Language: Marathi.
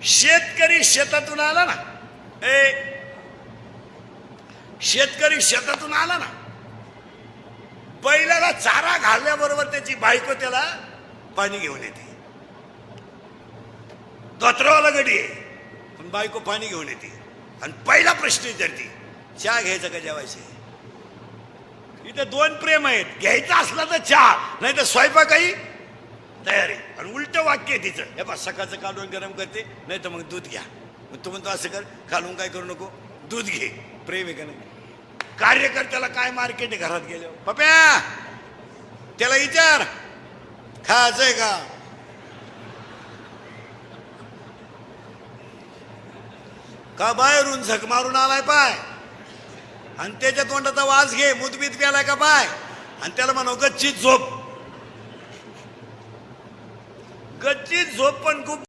शेतकरी शेतातून आला ना, शेतकरी शेतातून आला ना, बैलाला चारा घालण्याबरोबर त्याची बायको त्याला पाणी घेऊन येते. धोत्रावाला गडी आहे पण बायको पाणी घेऊन येते आणि पहिला प्रश्न विचारते, चहा घ्यायचा का जेवायचे? इथे दोन प्रेम आहेत, घ्यायचा असला तर चहा, नाही तर स्वयंपाकही तयार आहे. आणि उलट वाक्य आहे तिचं, हे बा सकाळचं काढून गरम करते, नाही तर मग दूध घ्या. मग तू म्हणतो असं कर, खालून काय करू नको, दूध घे. प्रेम आहे का नाही? कार्यकर्त्याला काय मार्केट आहे घरात गेलो, पप्या त्याला विचार खायचंय का बाहेरून झक मारून आलाय पाय, आणि त्याच्या तोंडाचा वास घे, मुदबीत प्यालाय का पाय, आणि त्याला म्हणो गच्चीत झोप. गच्चीत झोप पण खूप